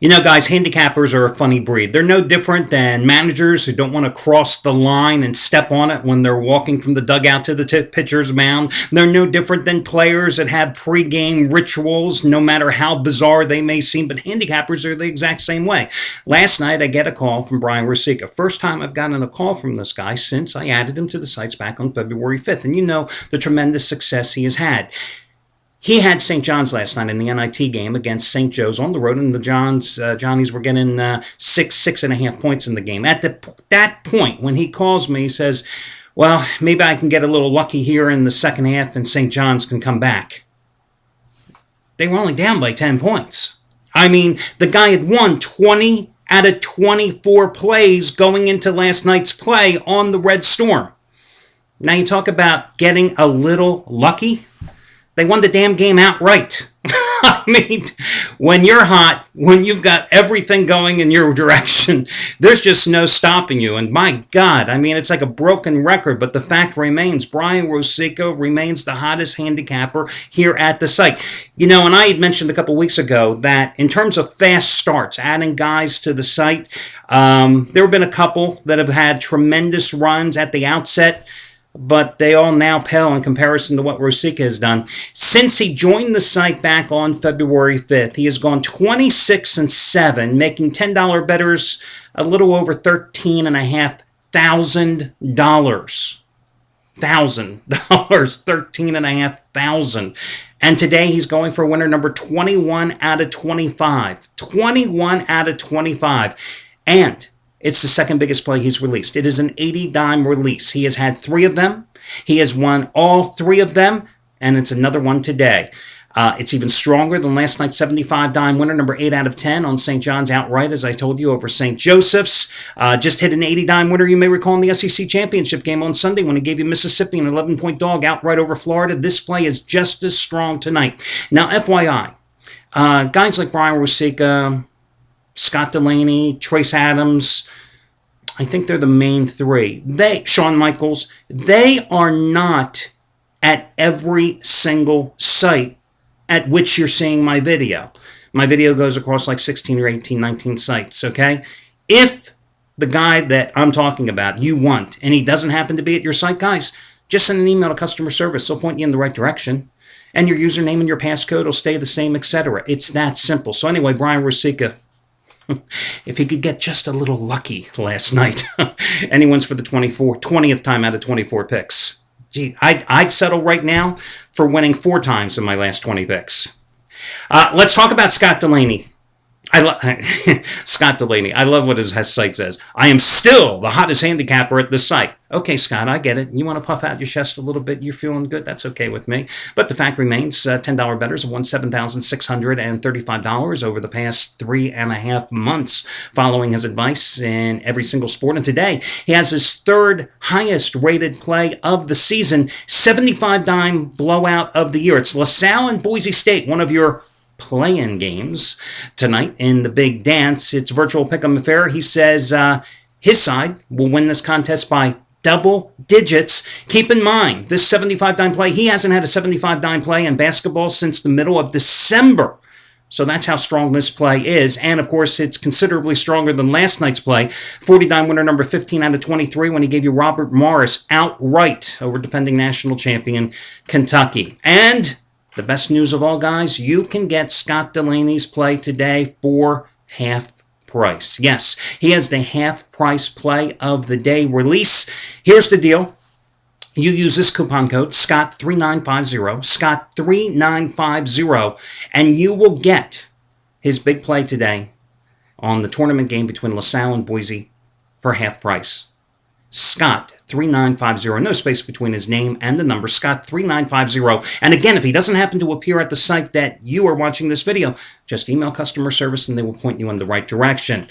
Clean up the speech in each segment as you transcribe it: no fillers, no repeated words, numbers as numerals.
You know, guys, handicappers are a funny breed. They're no different than managers who don't want to cross the line and step on it when they're walking from the dugout to the pitcher's mound. They're no different than players that have pregame rituals, no matter how bizarre they may seem. But handicappers are the exact same way. Last night, I get a call from Brian Rosica. First time I've gotten a call from this guy since I added him to the sites back on February 5th. And you know the tremendous success he has had. He had St. John's last night in the NIT game against St. Joe's on the road, and the Johnnies were getting 6.5 points in the game. At that point, when he calls me, he says, well, maybe I can get a little lucky here in the second half and St. John's can come back. They were only down by 10 points. I mean, the guy had won 20 out of 24 plays going into last night's play on the Red Storm. Now you talk about getting a little lucky. They won the damn game outright. I mean, when you're hot, when you've got everything going in your direction, there's just no stopping you. And my God, I mean, it's like a broken record, but the fact remains, Brian Rosica remains the hottest handicapper here at the site. You know, and I had mentioned a couple weeks ago that in terms of fast starts, adding guys to the site, there have been a couple that have had tremendous runs at the outset, but they all now pale in comparison to what Rosica has done. Since he joined the site back on February 5th, he has gone 26-7, making $10 bettors a little over $13,500. $13,500. And today he's going for winner number 21 out of 25. 21 out of 25. And it's the second biggest play he's released. It is an 80-dime release. He has had 3 of them. He has won all 3 of them, and it's another one today. It's even stronger than last night's 75-dime winner, number 8 out of 10 on St. John's outright, as I told you, over St. Joseph's. Just hit an 80-dime winner, you may recall, in the SEC Championship game on Sunday when he gave you Mississippi an 11-point dog outright over Florida. This play is just as strong tonight. Now, FYI, guys like Brian Rosica, Scott Delaney, Trace Adams, I think they're the main 3. Shawn Michaels, they are not at every single site at which you're seeing my video. My video goes across like 16 or 18, 19 sites, okay? If the guy that I'm talking about you want, and he doesn't happen to be at your site, guys, just send an email to customer service. They'll point you in the right direction. And your username and your passcode will stay the same, etc. It's that simple. So anyway, Brian Rosica, if he could get just a little lucky last night. Anyone's for the 20th time out of 24 picks. Gee, I'd settle right now for winning 4 times in my last 20 picks. Let's talk about Scott Delaney. Scott Delaney. I love what his site says. I am still the hottest handicapper at this site. Okay, Scott, I get it. You want to puff out your chest a little bit. You're feeling good. That's okay with me. But the fact remains, $10 bettors have won $7,635 over the past 3.5 months following his advice in every single sport. And today, he has his 3rd highest rated play of the season, 75-dime blowout of the year. It's LaSalle and Boise State, one of your play-in games tonight in the big dance. It's virtual pick'em affair. He says his side will win this contest by double digits. Keep in mind, this 75-dime play, he hasn't had a 75-dime play in basketball since the middle of December. So that's how strong this play is. And, of course, it's considerably stronger than last night's play. 40-dime winner number 15 out of 23 when he gave you Robert Morris outright over defending national champion Kentucky. And the best news of all, guys, you can get Scott Delaney's play today for half price. Yes, he has the half price play of the day release. Here's the deal. You use this coupon code, Scott3950, Scott3950, and you will get his big play today on the tournament game between LaSalle and Boise for half price. Scott3950, no space between his name and the number, Scott3950. And again, if he doesn't happen to appear at the site that you are watching this video, just email customer service and they will point you in the right direction.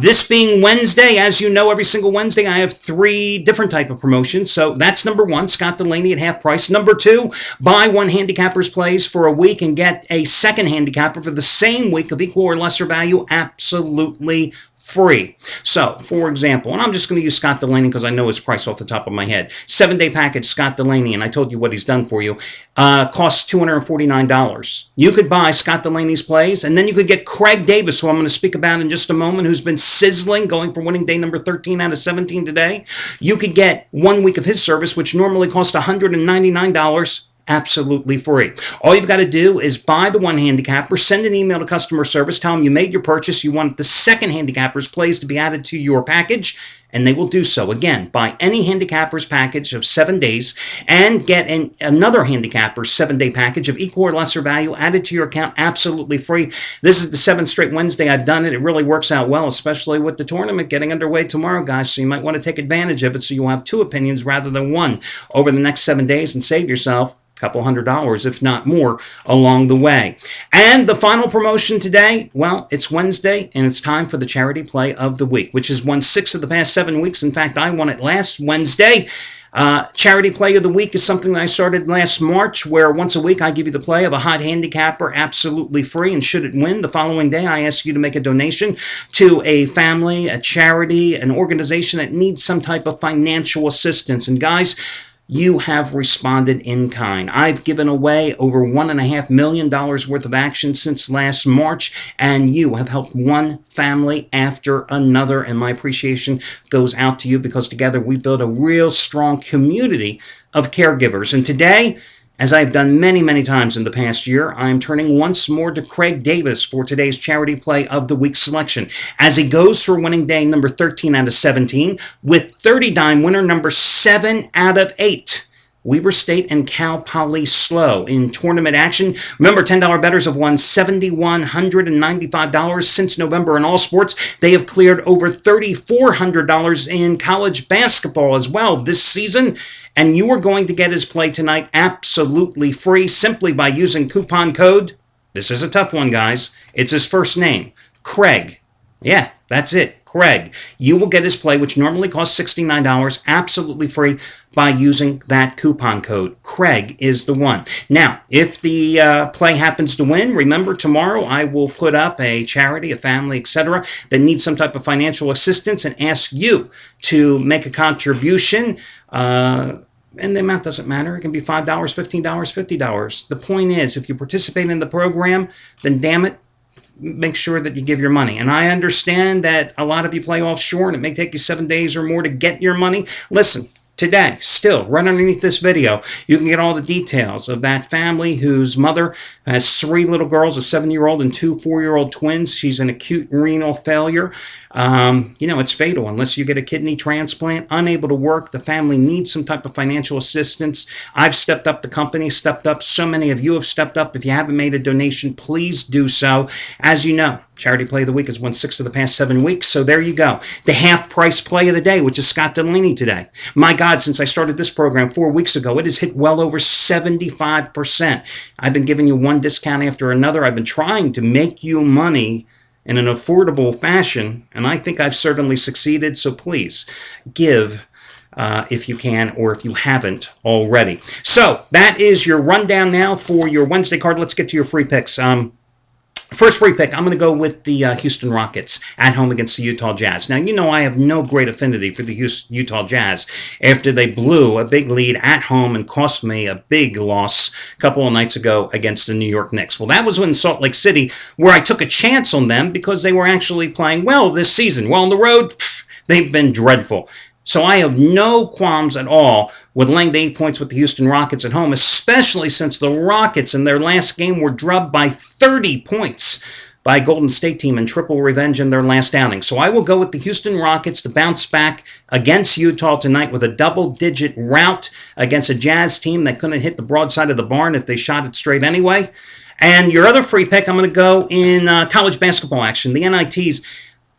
This being Wednesday, as you know, every single Wednesday I have 3 different type of promotions. So that's number 1, Scott Delaney at half price. Number 2, buy 1 handicapper's plays for a week and get a second handicapper for the same week of equal or lesser value absolutely free. So, for example, and I'm just going to use Scott Delaney because I know his price off the top of my head. 7-day package, Scott Delaney, and I told you what he's done for you, costs $249. You could buy Scott Delaney's plays, and then you could get Craig Davis, who I'm going to speak about in just a moment, who's been sizzling, going for winning day number 13 out of 17 today. You could get 1 week of his service, which normally costs $199. Absolutely free. All you've got to do is buy the one handicapper, send an email to customer service, tell them you made your purchase, you want the second handicapper's plays to be added to your package, and they will do so. Again, buy any handicapper's package of 7 days and get another handicapper's 7-day package of equal or lesser value added to your account absolutely free. This is the 7th straight Wednesday I've done it. It really works out well, especially with the tournament getting underway tomorrow, guys, so you might want to take advantage of it so you'll have 2 opinions rather than 1 over the next 7 days and save yourself couple $100, if not more, along the way. And the final promotion today, well, it's Wednesday, and it's time for the charity play of the week, which has won 6 of the past 7 weeks. In fact, I won it last Wednesday. Charity play of the week is something that I started last March, where once a week I give you the play of a hot handicapper absolutely free, and should it win, the following day I ask you to make a donation to a family, a charity, an organization that needs some type of financial assistance. And guys, you have responded in kind. I've given away over $1.5 million worth of action since last March, and you have helped one family after another, and my appreciation goes out to you because together we build a real strong community of caregivers. And today, as I've done many, many times in the past year, I am turning once more to Craig Davis for today's charity play of the week selection, as he goes for winning day number 13 out of 17 with 30-dime winner number 7 out of 8. Weber State and Cal Poly Slow in tournament action. Remember, $10 bettors have won $7,195 since November in all sports. They have cleared over $3,400 in college basketball as well this season. And you are going to get his play tonight absolutely free simply by using coupon code. This is a tough one, guys. It's his first name, Craig. Yeah, that's it, Craig. You will get his play, which normally costs $69, absolutely free by using that coupon code. Craig is the one. Now, if the play happens to win, remember tomorrow I will put up a charity, a family, etc. that needs some type of financial assistance and ask you to make a contribution. And the amount doesn't matter. It can be $5, $15, $50. The point is, if you participate in the program, then damn it, make sure that you give your money. And I understand that a lot of you play offshore and it may take you 7 days or more to get your money. Listen, today, still, right underneath this video, you can get all the details of that family whose mother has 3 little girls, a 7-year-old and 2 4-year-old twins. She's an acute renal failure. It's fatal unless you get a kidney transplant, unable to work. The family needs some type of financial assistance. I've stepped up. The company stepped up. So many of you have stepped up. If you haven't made a donation, please do so. As you know, Charity Play of the Week has won 6 of the past 7 weeks. So there you go. The half-price play of the day, which is Scott Delaney today. My God, since I started this program 4 weeks ago, it has hit well over 75%. I've been giving you one discount after another. I've been trying to make you money in an affordable fashion, and I think I've certainly succeeded. So please give if you can, or if you haven't already. So that is your rundown now for your Wednesday card. Let's get to your free picks. First free pick, I'm going to go with the Houston Rockets at home against the Utah Jazz. Now, you know I have no great affinity for the Utah Jazz after they blew a big lead at home and cost me a big loss a couple of nights ago against the New York Knicks. Well, that was in Salt Lake City where I took a chance on them because they were actually playing well this season. Well, on the road, they've been dreadful. So I have no qualms at all with laying the 8 points with the Houston Rockets at home, especially since the Rockets in their last game were drubbed by 30 points by a Golden State team in triple revenge in their last outing. So I will go with the Houston Rockets to bounce back against Utah tonight with a double-digit rout against a Jazz team that couldn't hit the broadside of the barn if they shot it straight anyway. And your other free pick, I'm going to go in college basketball action, the NITs.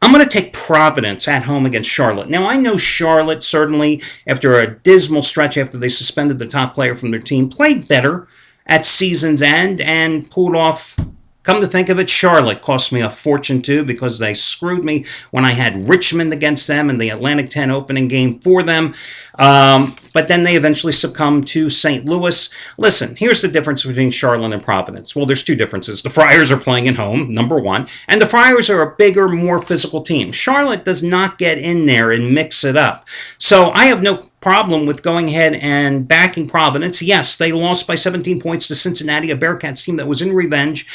I'm going to take Providence at home against Charlotte. Now, I know Charlotte, certainly, after a dismal stretch after they suspended the top player from their team, played better at season's end and pulled off Come to think of it, Charlotte cost me a fortune too because they screwed me when I had Richmond against them in the Atlantic 10 opening game for them. But then they eventually succumbed to St. Louis. Listen, here's the difference between Charlotte and Providence. Well, there's two differences. The Friars are playing at home, number one, and the Friars are a bigger, more physical team. Charlotte does not get in there and mix it up. So I have no problem with going ahead and backing Providence. Yes, they lost by 17 points to Cincinnati, a Bearcats team that was in revenge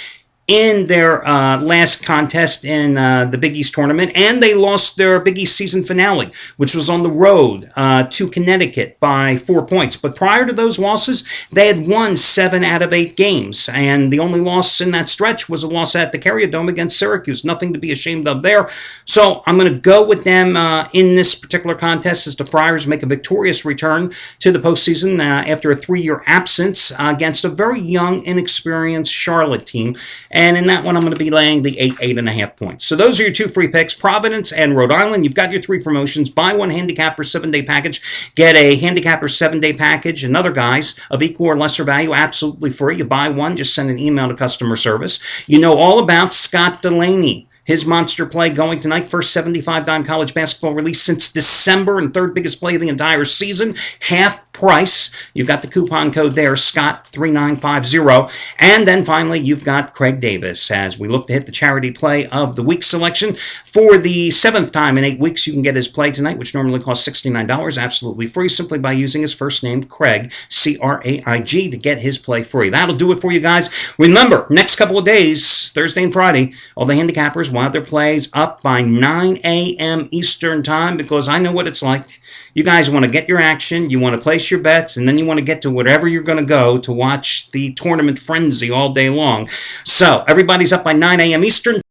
in their last contest in the Big East tournament, and they lost their Big East season finale, which was on the road to Connecticut by 4 points. But prior to those losses, they had won 7 out of 8 games, and the only loss in that stretch was a loss at the Carrier Dome against Syracuse. Nothing to be ashamed of there. So I'm going to go with them in this particular contest as the Friars make a victorious return to the postseason after a 3-year absence against a very young, inexperienced Charlotte team. And in that one, I'm going to be laying the 8.5 points. So those are your 2 free picks, Providence and Rhode Island. You've got your 3 promotions. Buy one handicapper 7-day package. Get a handicapper 7-day package and other guys of equal or lesser value, absolutely free. You buy one, just send an email to customer service. You know all about Scott Delaney. His monster play going tonight, first $75 college basketball release since December and third biggest play of the entire season. Half price. You've got the coupon code there, Scott3950. And then finally, you've got Craig Davis as we look to hit the charity play of the week selection. For the 7th time in 8 weeks, you can get his play tonight, which normally costs $69, absolutely free, simply by using his first name, Craig, C-R-A-I-G, to get his play free. That'll do it for you guys. Remember, next couple of days, Thursday and Friday, all the handicappers will have their plays up by 9 a.m. Eastern Time because I know what it's like. You guys want to get your action, you want to place your bets, and then you want to get to whatever you're going to go to watch the tournament frenzy all day long. So, everybody's up by 9 a.m. Eastern